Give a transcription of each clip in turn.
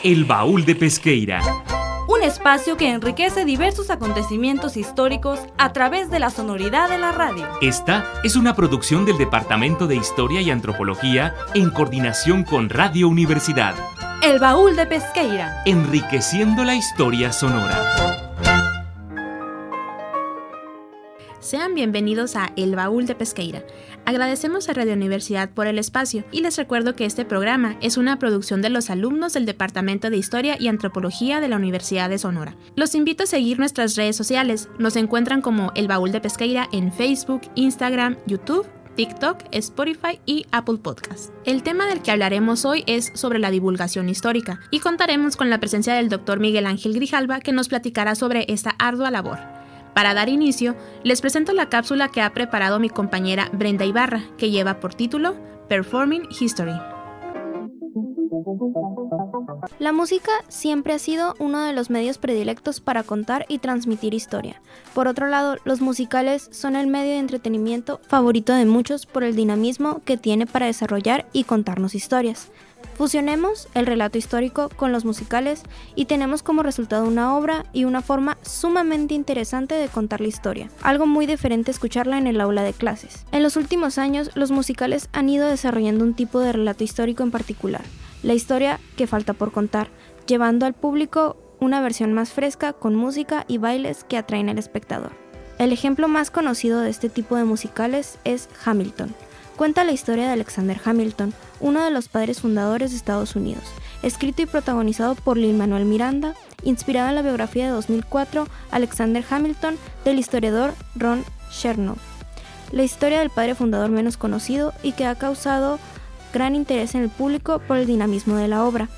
El Baúl de Pesqueira. Un espacio que enriquece diversos acontecimientos históricos a través de la sonoridad de la radio. Esta es una producción del Departamento de Historia y Antropología en coordinación con Radio Universidad. El Baúl de Pesqueira. Enriqueciendo la historia sonora. Sean bienvenidos a El Baúl de Pesqueira. Agradecemos a Radio Universidad por el espacio y les recuerdo que este programa es una producción de los alumnos del Departamento de Historia y Antropología de la Universidad de Sonora. Los invito a seguir nuestras redes sociales. Nos encuentran como El Baúl de Pesqueira en Facebook, Instagram, YouTube, TikTok, Spotify y Apple Podcast. El tema del que hablaremos hoy es sobre la divulgación histórica y contaremos con la presencia del Dr. Miguel Ángel Grijalva, que nos platicará sobre esta ardua labor. Para dar inicio, les presento la cápsula que ha preparado mi compañera Brenda Ibarra, que lleva por título Performing History. La música siempre ha sido uno de los medios predilectos para contar y transmitir historia. Por otro lado, los musicales son el medio de entretenimiento favorito de muchos por el dinamismo que tiene para desarrollar y contarnos historias. Fusionemos el relato histórico con los musicales y tenemos como resultado una obra y una forma sumamente interesante de contar la historia, algo muy diferente a escucharla en el aula de clases. En los últimos años, los musicales han ido desarrollando un tipo de relato histórico en particular, la historia que falta por contar, llevando al público una versión más fresca con música y bailes que atraen al espectador. El ejemplo más conocido de este tipo de musicales es Hamilton. Cuenta la historia de Alexander Hamilton, uno de los padres fundadores de Estados Unidos, escrito y protagonizado por Lin-Manuel Miranda, inspirado en la biografía de 2004, Alexander Hamilton, del historiador Ron Chernow. La historia del padre fundador menos conocido y que ha causado gran interés en el público por el dinamismo de la obra.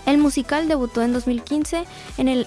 El musical debutó en 2015 en el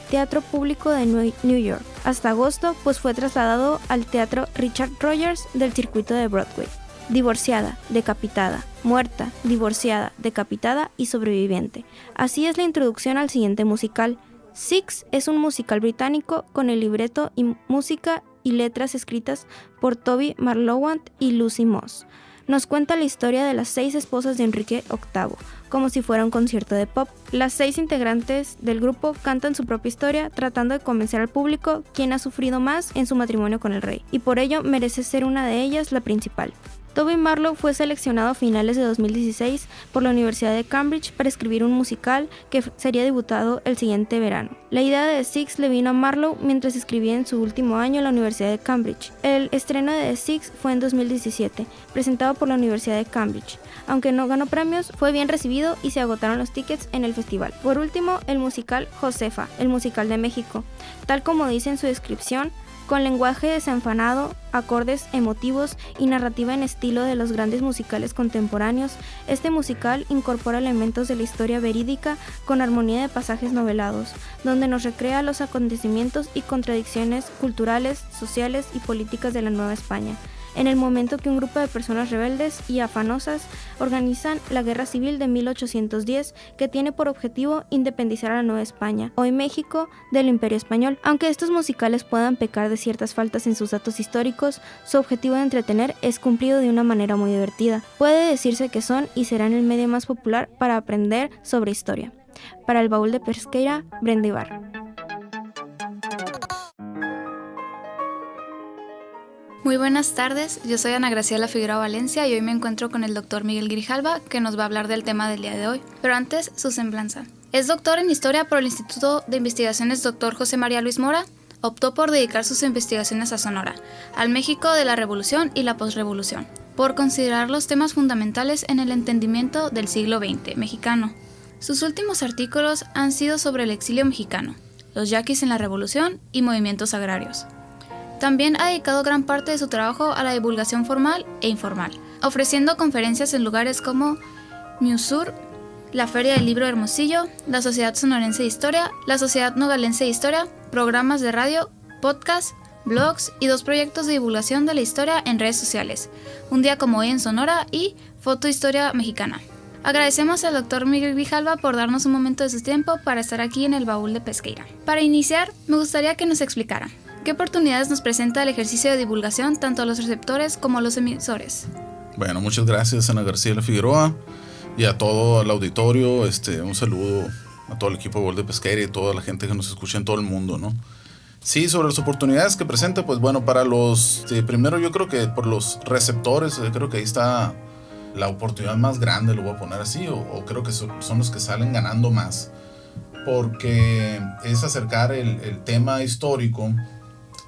Teatro Público de New York. Hasta agosto, pues fue trasladado al Teatro Richard Rogers del circuito de Broadway. Divorciada, decapitada, muerta, divorciada, decapitada y sobreviviente. Así es la introducción al siguiente musical. Six es un musical británico con el libreto y música y letras escritas por Toby Marlowand y Lucy Moss. Nos cuenta la historia de las 6 esposas de Enrique VIII, como si fuera un concierto de pop. Las 6 integrantes del grupo cantan su propia historia, tratando de convencer al público quién ha sufrido más en su matrimonio con el rey, y por ello merece ser una de ellas la principal. Toby Marlow fue seleccionado a finales de 2016 por la Universidad de Cambridge para escribir un musical que sería debutado el siguiente verano. La idea de The Six le vino a Marlow mientras escribía en su último año en la Universidad de Cambridge. El estreno de The Six fue en 2017, presentado por la Universidad de Cambridge. Aunque no ganó premios, fue bien recibido y se agotaron los tickets en el festival. Por último, el musical Josefa, el musical de México. Tal como dice en su descripción, con lenguaje desenfadado, acordes emotivos y narrativa en estilo de los grandes musicales contemporáneos, este musical incorpora elementos de la historia verídica con armonía de pasajes novelados, donde nos recrea los acontecimientos y contradicciones culturales, sociales y políticas de la Nueva España, en el momento que un grupo de personas rebeldes y afanosas organizan la Guerra Civil de 1810, que tiene por objetivo independizar a la Nueva España, hoy México, del Imperio Español. Aunque estos musicales puedan pecar de ciertas faltas en sus datos históricos, su objetivo de entretener es cumplido de una manera muy divertida. Puede decirse que son y serán el medio más popular para aprender sobre historia. Para el Baúl de Pesqueira, Brenda Ibarra. Muy buenas tardes, yo soy Ana Graciela Figueroa Valencia y hoy me encuentro con el Dr. Miguel Grijalva, que nos va a hablar del tema del día de hoy. Pero antes, su semblanza. Es doctor en Historia por el Instituto de Investigaciones Dr. José María Luis Mora. Optó por dedicar sus investigaciones a Sonora, al México de la Revolución y la Postrevolución, por considerar los temas fundamentales en el entendimiento del siglo XX mexicano. Sus últimos artículos han sido sobre el exilio mexicano, los yaquis en la Revolución y movimientos agrarios. También ha dedicado gran parte de su trabajo a la divulgación formal e informal, ofreciendo conferencias en lugares como MUSUR, la Feria del Libro de Hermosillo, la Sociedad Sonorense de Historia, la Sociedad Nogalense de Historia, programas de radio, podcasts, blogs y 2 proyectos de divulgación de la historia en redes sociales, Un día como hoy en Sonora y Fotohistoria Mexicana. Agradecemos al Dr. Miguel Grijalva por darnos un momento de su tiempo para estar aquí en el Baúl de Pesqueira. Para iniciar, me gustaría que nos explicara ¿qué oportunidades nos presenta el ejercicio de divulgación tanto a los receptores como a los emisores? Bueno, muchas gracias, Ana Graciela Figueroa. y a todo el auditorio, un saludo a todo el equipo de Baúl de Pesqueira y a toda la gente que nos escucha en todo el mundo, ¿no? Sí, sobre las oportunidades que presenta, pues bueno, para los, primero yo creo que por los receptores, creo que ahí está la oportunidad más grande, lo voy a poner así, o creo que son los que salen ganando más, porque es acercar el tema histórico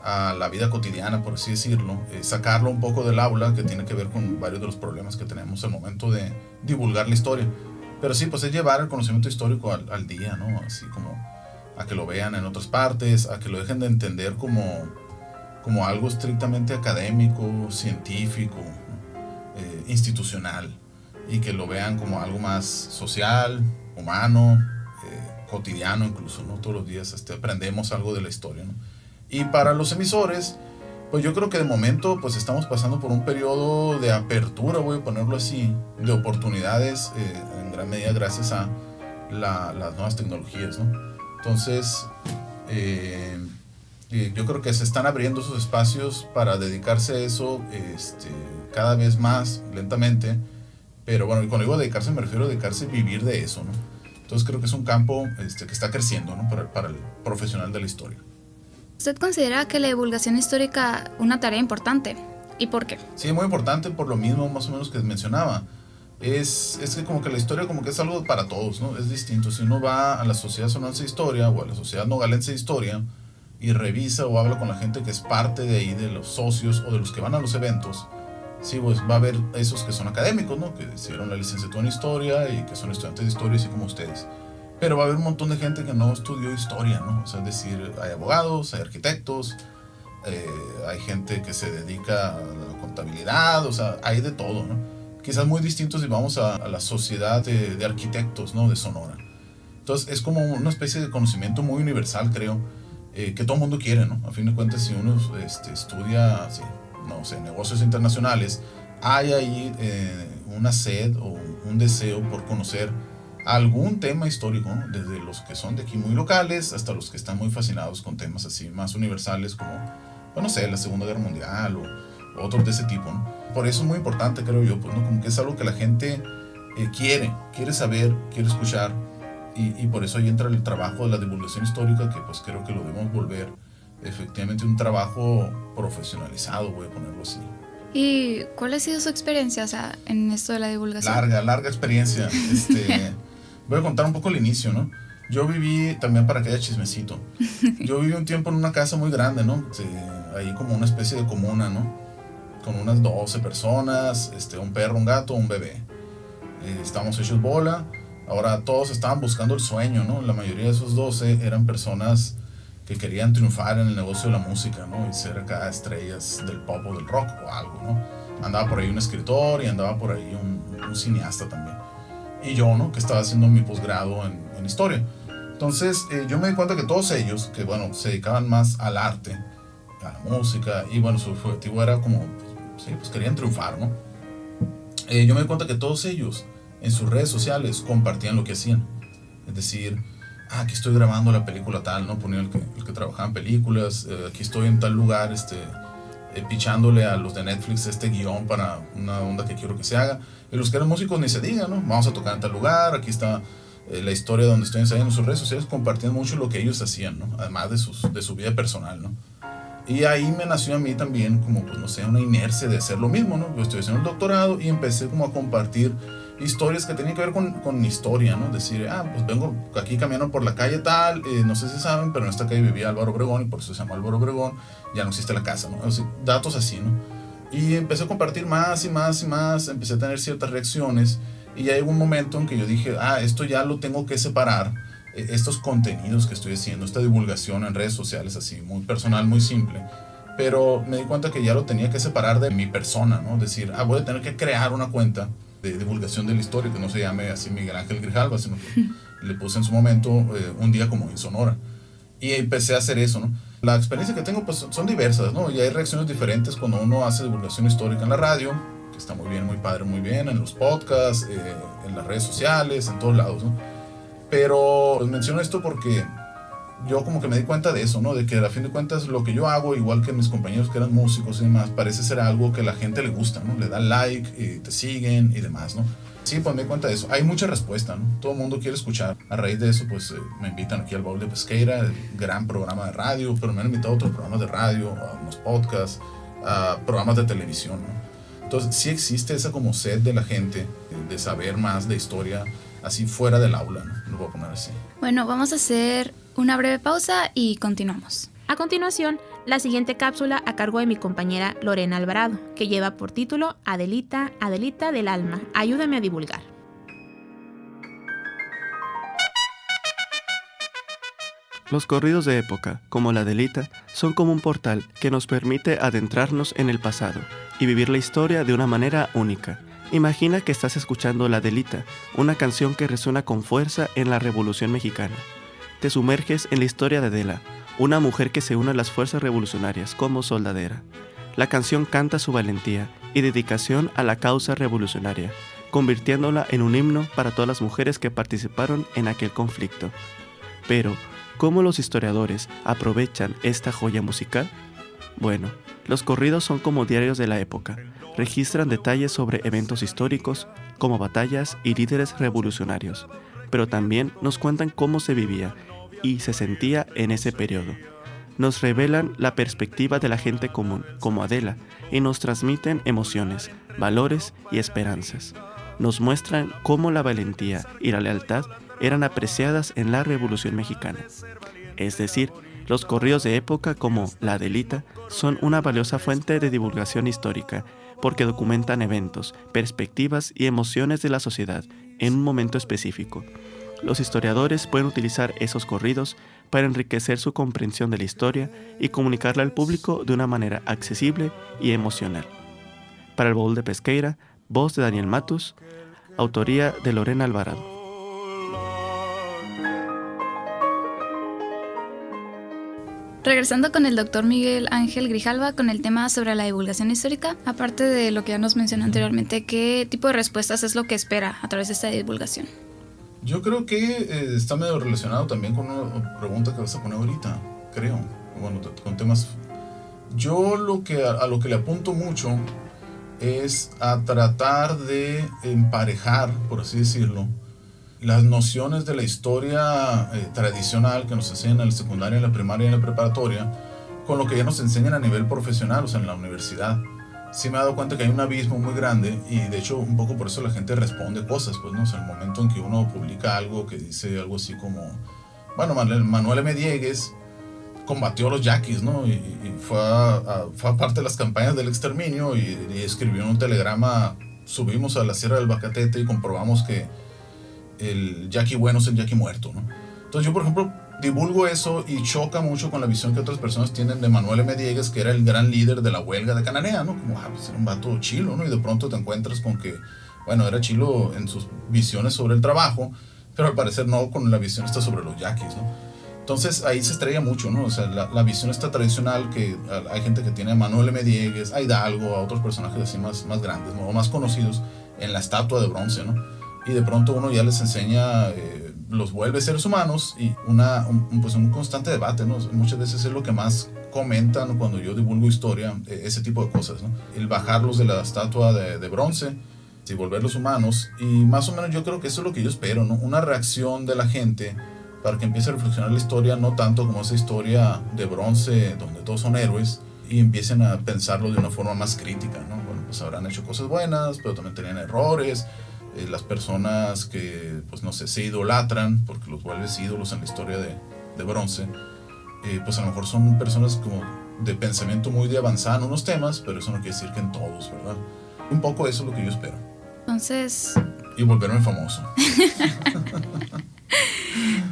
a la vida cotidiana, por así decirlo, sacarlo un poco del aula, que tiene que ver con varios de los problemas que tenemos al momento de divulgar la historia. Pero sí, pues es llevar el conocimiento histórico al día, ¿no? Así como a que lo vean en otras partes, a que lo dejen de entender como algo estrictamente académico, científico, institucional, y que lo vean como algo más social, humano, cotidiano incluso, ¿no? Todos los días aprendemos algo de la historia, ¿no? Y para los emisores, pues yo creo que de momento pues estamos pasando por un periodo de apertura, voy a ponerlo así, de oportunidades, en gran medida gracias a las nuevas tecnologías, ¿no? Entonces, yo creo que se están abriendo esos espacios para dedicarse a eso cada vez más lentamente, pero bueno, y cuando digo dedicarse me refiero a dedicarse a vivir de eso, ¿no? Entonces creo que es un campo que está creciendo, ¿no? para el profesional de la historia. ¿Usted considera que la divulgación histórica una tarea importante? ¿Y por qué? Sí, muy importante por lo mismo más o menos que mencionaba. Es que como que la historia como que es algo para todos, ¿no? Es distinto. Si uno va a la Sociedad Sonorense de Historia o a la Sociedad Nogalense de Historia y revisa o habla con la gente que es parte de ahí, de los socios o de los que van a los eventos, sí, pues va a haber esos que son académicos, ¿no? Que hicieron la licenciatura en Historia y que son estudiantes de Historia, así como ustedes. Pero va a haber un montón de gente que no estudió historia, ¿no? O sea, es decir, hay abogados, hay arquitectos, hay gente que se dedica a la contabilidad, o sea, hay de todo, ¿no? Quizás muy distintos si vamos a la sociedad de arquitectos, ¿no? De Sonora. Entonces, es como una especie de conocimiento muy universal, creo, que todo el mundo quiere, ¿no? A fin de cuentas, si uno estudia, sí, no sé, negocios internacionales, hay ahí una sed o un deseo por conocer algún tema histórico, ¿no? Desde los que son de aquí muy locales hasta los que están muy fascinados con temas así más universales como, bueno, no sé, la Segunda Guerra Mundial o otros de ese tipo, ¿no? Por eso es muy importante, creo yo, pues, ¿no? Como que es algo que la gente quiere saber, quiere escuchar, y por eso ahí entra el trabajo de la divulgación histórica, que pues creo que lo debemos volver efectivamente un trabajo profesionalizado, voy a ponerlo así. ¿Y cuál ha sido su experiencia, o sea, en esto de la divulgación? Larga experiencia. Voy a contar un poco el inicio, ¿no? Yo viví, también para que haya chismecito, yo viví un tiempo en una casa muy grande, ¿no? Ahí como una especie de comuna, ¿no? Con unas 12 personas, un perro, un gato, un bebé. Estábamos hechos bola. Ahora todos estaban buscando el sueño, ¿no? La mayoría de esos 12 eran personas que querían triunfar en el negocio de la música, ¿no? Y ser acá estrellas del pop o del rock o algo, ¿no? Andaba por ahí un escritor y andaba por ahí un cineasta también. Y yo, ¿no? Que estaba haciendo mi posgrado en historia. Entonces, yo me di cuenta que todos ellos, que bueno, se dedicaban más al arte, a la música, y bueno, su objetivo era como, sí, pues querían triunfar, ¿no? Yo me di cuenta que todos ellos, en sus redes sociales, compartían lo que hacían. Es decir, aquí estoy grabando la película tal, ¿no? Ponía el que trabajaba en películas, aquí estoy en tal lugar, pichándole a los de Netflix guión para una onda que quiero que se haga. Y los que eran músicos ni se digan, ¿no? Vamos a tocar en tal lugar, aquí está la historia donde estoy ensayando. Sus redes sociales compartían mucho lo que ellos hacían, ¿no? Además de su vida personal, ¿no? Y ahí me nació a mí también como, pues no sé, una inercia de hacer lo mismo, ¿no? Yo estoy haciendo el doctorado y empecé como a compartir historias que tenían que ver con mi historia, ¿no? Decir, pues vengo aquí caminando por la calle tal, no sé si saben, pero en esta calle vivía Álvaro Obregón y por eso se llama Álvaro Obregón, ya no existe la casa, ¿no? O sea, datos así, ¿no? Y empecé a compartir más y más y más, empecé a tener ciertas reacciones y ya llegó un momento en que yo dije, esto ya lo tengo que separar, estos contenidos que estoy haciendo, esta divulgación en redes sociales así, muy personal, muy simple, pero me di cuenta que ya lo tenía que separar de mi persona, ¿no? Decir, voy a tener que crear una cuenta de divulgación de la historia que no se llame así Miguel Ángel Grijalva, sino que le puse en su momento un día como en Sonora, y empecé a hacer eso, ¿no? La experiencia que tengo pues son diversas, ¿no? Y hay reacciones diferentes cuando uno hace divulgación histórica en la radio, que está muy bien, muy padre, muy bien, en los podcasts, en las redes sociales, en todos lados, ¿no? Pero pues menciono esto porque yo como que me di cuenta de eso, ¿no? De que a fin de cuentas lo que yo hago, igual que mis compañeros que eran músicos y demás, parece ser algo que a la gente le gusta, ¿no? Le dan like, te siguen y demás, ¿no? Sí, pues me di cuenta de eso. Hay mucha respuesta, ¿no? Todo el mundo quiere escuchar. A raíz de eso, pues me invitan aquí al Baúl de Pesqueira, el gran programa de radio, pero me han invitado a otros programas de radio, a unos podcasts, a programas de televisión, ¿no? Entonces, sí existe esa como sed de la gente de saber más de historia, así fuera del aula, ¿no? Lo voy a poner así. Bueno, vamos a hacer una breve pausa y continuamos. A continuación, la siguiente cápsula a cargo de mi compañera Lorena Alvarado, que lleva por título Adelita, Adelita del alma, ayúdame a divulgar. Los corridos de época, como la Adelita, son como un portal que nos permite adentrarnos en el pasado y vivir la historia de una manera única. Imagina que estás escuchando La Adelita, una canción que resuena con fuerza en la Revolución Mexicana. Te sumerges en la historia de Adela, una mujer que se une a las fuerzas revolucionarias como soldadera. La canción canta su valentía y dedicación a la causa revolucionaria, convirtiéndola en un himno para todas las mujeres que participaron en aquel conflicto. Pero, ¿cómo los historiadores aprovechan esta joya musical? Bueno, los corridos son como diarios de la época, registran detalles sobre eventos históricos, como batallas y líderes revolucionarios, pero también nos cuentan cómo se vivía y se sentía en ese periodo. Nos revelan la perspectiva de la gente común, como Adela, y nos transmiten emociones, valores y esperanzas. Nos muestran cómo la valentía y la lealtad eran apreciadas en la Revolución Mexicana. Es decir, los corridos de época como La Adelita son una valiosa fuente de divulgación histórica porque documentan eventos, perspectivas y emociones de la sociedad en un momento específico. Los historiadores pueden utilizar esos corridos para enriquecer su comprensión de la historia y comunicarla al público de una manera accesible y emocional. Para el Baúl de Pesqueira, voz de Daniel Matus, autoría de Lorena Alvarado. Regresando con el doctor Miguel Ángel Grijalva con el tema sobre la divulgación histórica, aparte de lo que ya nos mencionó anteriormente, ¿qué tipo de respuestas es lo que espera a través de esta divulgación? Yo creo que está medio relacionado también con una pregunta que vas a poner ahorita, creo. Bueno, con temas... Yo a lo que le apunto mucho es a tratar de emparejar, por así decirlo, las nociones de la historia tradicional que nos enseñan en la secundaria, en la primaria y en la preparatoria, con lo que ya nos enseñan a nivel profesional, o sea, en la universidad. Sí me he dado cuenta que hay un abismo muy grande y de hecho un poco por eso la gente responde cosas, pues, ¿no? O sea, el momento en que uno publica algo que dice algo así como, bueno, Manuel M. Diegues combatió a los yaquis, ¿no? Y fue a parte de las campañas del exterminio y escribió un telegrama, subimos a la Sierra del Bacatete y comprobamos que el yaqui bueno es el yaqui muerto, ¿no? Entonces yo, por ejemplo, divulgo eso y choca mucho con la visión que otras personas tienen de Manuel M. Diegues, que era el gran líder de la huelga de Cananea, ¿no? Como, pues era un vato chilo, ¿no? Y de pronto te encuentras con que, bueno, era chilo en sus visiones sobre el trabajo, pero al parecer no con la visión esta sobre los yaquis, ¿no? Entonces ahí se estrella mucho, ¿no? O sea, la visión esta tradicional que hay gente que tiene a Manuel M. Diegues, a Hidalgo, a otros personajes así más grandes, ¿no? O más conocidos en la estatua de bronce, ¿no? Y de pronto uno ya les enseña, los vuelve seres humanos y pues un constante debate, ¿no? Muchas veces es lo que más comentan cuando yo divulgo historia, ese tipo de cosas, ¿no? El bajarlos de la estatua de bronce y volverlos humanos, y más o menos yo creo que eso es lo que yo espero, ¿no? Una reacción de la gente para que empiece a reflexionar la historia, no tanto como esa historia de bronce donde todos son héroes, y empiecen a pensarlo de una forma más crítica, ¿no? Bueno, pues habrán hecho cosas buenas, pero también tenían errores. Las personas que, pues no sé, se idolatran porque los vuelves ídolos en la historia de bronce, pues a lo mejor son personas como de pensamiento muy de avanzada en unos temas, pero eso no quiere decir que en todos, ¿verdad? Un poco eso es lo que yo espero. Entonces... Y volverme famoso.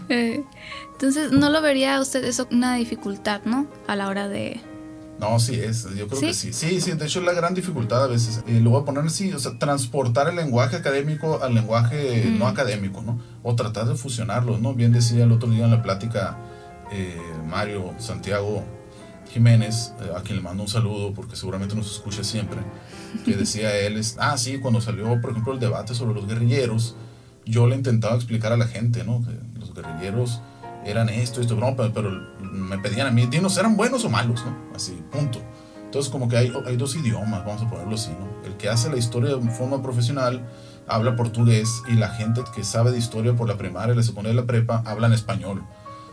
Entonces, ¿no lo vería usted eso una dificultad, ¿no? A la hora de... No, sí es, yo creo que sí. Sí, de hecho es la gran dificultad a veces. Lo voy a poner así, o sea, transportar el lenguaje académico al lenguaje no académico, ¿no? O tratar de fusionarlos, ¿no? Bien decía el otro día en la plática Mario Santiago Jiménez, a quien le mando un saludo porque seguramente nos escucha siempre, que decía él, sí, cuando salió, por ejemplo, el debate sobre los guerrilleros, yo le intentaba explicar a la gente, ¿no? Que los guerrilleros eran esto, no, pero me pedían a mí, dinos, ¿eran buenos o malos, no? Así, punto. Entonces como que hay dos idiomas, vamos a ponerlo así, ¿no? El que hace la historia de forma profesional habla portugués y la gente que sabe de historia por la primaria, la secundaria y la prepa hablan español.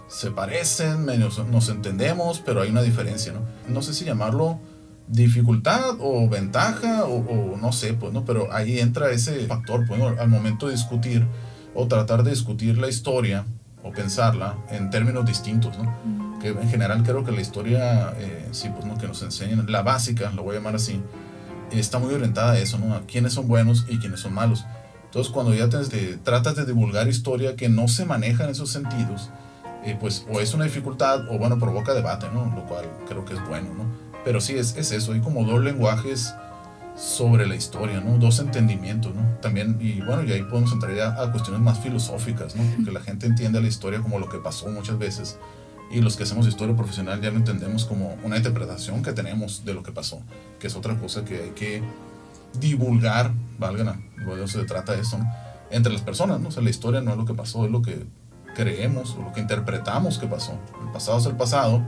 Se parecen, nos entendemos, pero hay una diferencia, ¿no? No sé si llamarlo dificultad o ventaja o no sé, pues, ¿no? Pero ahí entra ese factor, pues, ¿no? Al momento de discutir o tratar de discutir la historia o pensarla en términos distintos, ¿no? Que en general creo que la historia, sí, pues, ¿no? Que nos enseñan, la básica, lo voy a llamar así, está muy orientada a eso, ¿no? A quiénes son buenos y quiénes son malos. Entonces, cuando ya tratas de divulgar historia que no se maneja en esos sentidos, pues o es una dificultad o, bueno, provoca debate, ¿no? Lo cual creo que es bueno, ¿no? Pero sí, es eso, hay como dos lenguajes sobre la historia, ¿no? Dos entendimientos, ¿no? También, y bueno, y ahí podemos entrar ya a cuestiones más filosóficas, ¿no? Porque la gente entiende la historia como lo que pasó muchas veces, y los que hacemos historia profesional ya lo entendemos como una interpretación que tenemos de lo que pasó, que es otra cosa que hay que divulgar, válgana, luego se trata de eso, ¿no? Entre las personas, ¿no? O sea, la historia no es lo que pasó, es lo que creemos o lo que interpretamos que pasó. El pasado es el pasado,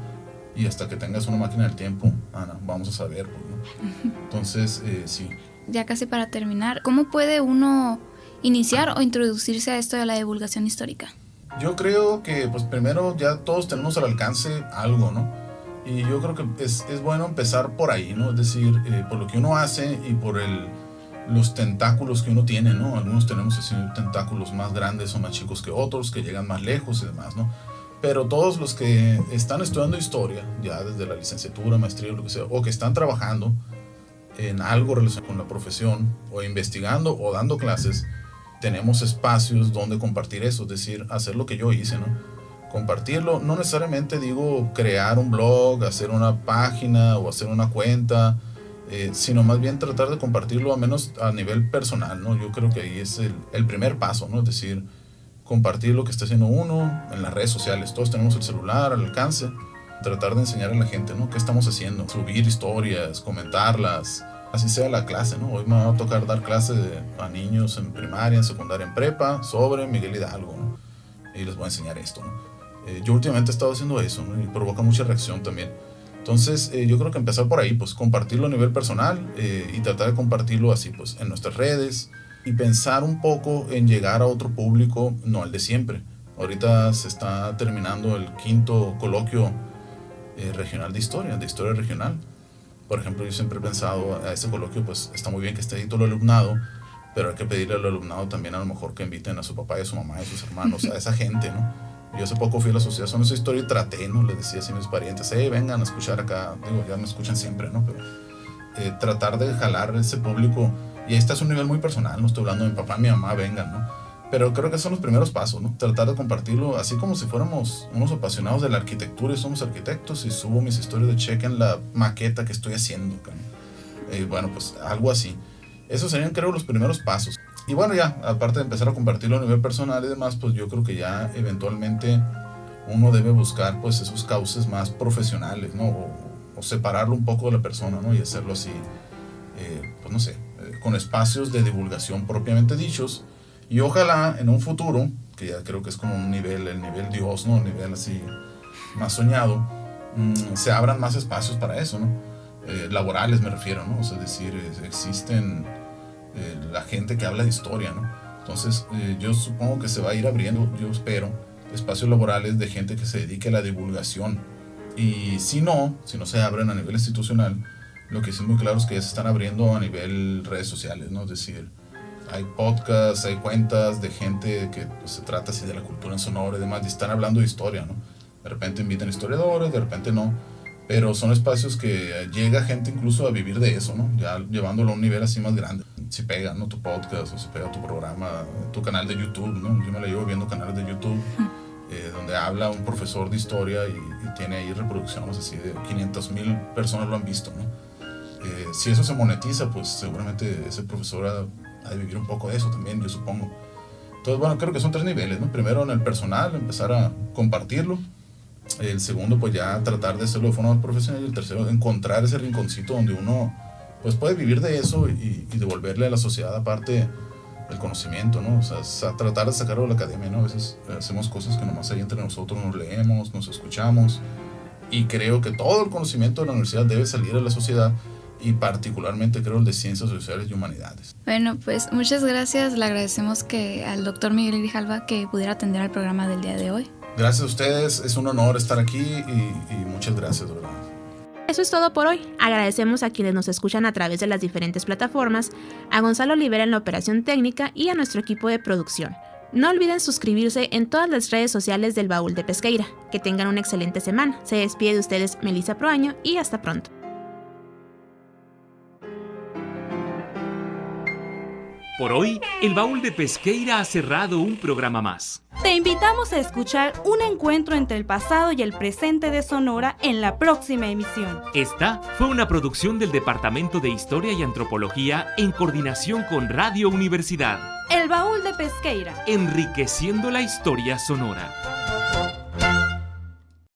y hasta que tengas una máquina del tiempo, Ana, vamos a saber, ¿no? Entonces, sí. Ya casi para terminar, ¿cómo puede uno iniciar o introducirse a esto de la divulgación histórica? Yo creo que, pues, primero ya todos tenemos al alcance algo, ¿no? Y yo creo que es bueno empezar por ahí, ¿no? Es decir, por lo que uno hace y por los tentáculos que uno tiene, ¿no? Algunos tenemos así tentáculos más grandes o más chicos que otros, que llegan más lejos y demás, ¿no? Pero todos los que están estudiando historia, ya desde la licenciatura, maestría, lo que sea, o que están trabajando en algo relacionado con la profesión, o investigando o dando clases, tenemos espacios donde compartir eso, es decir, hacer lo que yo hice, ¿no? Compartirlo, no necesariamente digo crear un blog, hacer una página o hacer una cuenta, sino más bien tratar de compartirlo, al menos a nivel personal, ¿no? Yo creo que ahí es el primer paso, ¿no? Es decir, compartir lo que está haciendo uno en las redes sociales. Todos tenemos el celular al alcance. Tratar de enseñar a la gente, ¿no? ¿Qué estamos haciendo? Subir historias, comentarlas, así sea la clase, ¿no? Hoy me va a tocar dar clase a niños en primaria, en secundaria, en prepa, sobre Miguel Hidalgo, ¿no? Y les voy a enseñar esto, ¿no? Yo últimamente he estado haciendo eso, ¿no? Y provoca mucha reacción también. Entonces, yo creo que empezar por ahí, pues compartirlo a nivel personal, y tratar de compartirlo así, pues en nuestras redes, y pensar un poco en llegar a otro público, no al de siempre. Ahorita se está terminando el 5º coloquio regional de historia regional. Por ejemplo, yo siempre he pensado a ese coloquio, pues está muy bien que esté ahí todo el alumnado, pero hay que pedirle al alumnado también a lo mejor que inviten a su papá y a su mamá y a sus hermanos, a esa gente, ¿no? Yo hace poco fui a la asociación de esa historia y traté, ¿no? Les decía así a mis parientes, vengan a escuchar acá, digo, ya me escuchan siempre, ¿no? Pero tratar de jalar ese público. Y este es un nivel muy personal, no estoy hablando de mi papá y mi mamá, vengan, ¿no? Pero creo que son los primeros pasos, ¿no? Tratar de compartirlo, así como si fuéramos unos apasionados de la arquitectura y somos arquitectos y subo mis historias de chequen la maqueta que estoy haciendo, ¿no? Bueno, pues algo así. Esos serían, creo, los primeros pasos. Y bueno, ya, aparte de empezar a compartirlo a nivel personal y demás, pues yo creo que ya eventualmente uno debe buscar, pues, esos cauces más profesionales, ¿no? O separarlo un poco de la persona, ¿no? Y hacerlo así, pues no sé, con espacios de divulgación propiamente dichos, y ojalá en un futuro, que ya creo que es como el nivel Dios, ¿no? Un nivel así más soñado, se abran más espacios para eso, ¿no? Laborales me refiero, ¿no? O sea, es decir, existen la gente que habla de historia, ¿no? Entonces, yo supongo que se va a ir abriendo, yo espero, espacios laborales de gente que se dedique a la divulgación. Y si no se abren a nivel institucional, lo que sí es muy claro es que ya se están abriendo a nivel redes sociales, ¿no? Es decir, hay podcasts, hay cuentas de gente que, pues, se trata así de la cultura en Sonora y demás, y están hablando de historia, ¿no? De repente invitan historiadores, de repente no, pero son espacios que llega gente incluso a vivir de eso, ¿no? Ya llevándolo a un nivel así más grande. Si pega, ¿no? Tu podcast, o si pega tu programa, tu canal de YouTube, ¿no? Yo me la llevo viendo canales de YouTube donde habla un profesor de historia y tiene ahí reproducciones así de 500,000 personas lo han visto, ¿no? Si eso se monetiza, pues seguramente ese profesor ha de vivir un poco de eso también, yo supongo. Entonces, bueno, creo que son 3 niveles, ¿no? Primero, en el personal, empezar a compartirlo. El segundo, pues ya tratar de hacerlo de forma más profesional. Y el tercero, encontrar ese rinconcito donde uno, pues, puede vivir de eso y devolverle a la sociedad aparte el conocimiento, ¿no? O sea, tratar de sacarlo de la academia, ¿no? A veces hacemos cosas que nomás ahí entre nosotros nos leemos, nos escuchamos, y creo que todo el conocimiento de la universidad debe salir a la sociedad y particularmente creo el de Ciencias Sociales y Humanidades. Bueno, pues muchas gracias. Le agradecemos al doctor Miguel Grijalva que pudiera atender al programa del día de hoy. Gracias a ustedes, es un honor estar aquí y muchas gracias, de verdad. Eso es todo por hoy. Agradecemos a quienes nos escuchan a través de las diferentes plataformas, a Gonzalo Olivera en la operación técnica y a nuestro equipo de producción. No olviden suscribirse en todas las redes sociales del Baúl de Pesqueira. Que tengan una excelente semana. Se despide de ustedes Melissa Proaño y hasta pronto. Por hoy, el Baúl de Pesqueira ha cerrado un programa más. Te invitamos a escuchar un encuentro entre el pasado y el presente de Sonora en la próxima emisión. Esta fue una producción del Departamento de Historia y Antropología en coordinación con Radio Universidad. El Baúl de Pesqueira. Enriqueciendo la historia sonora.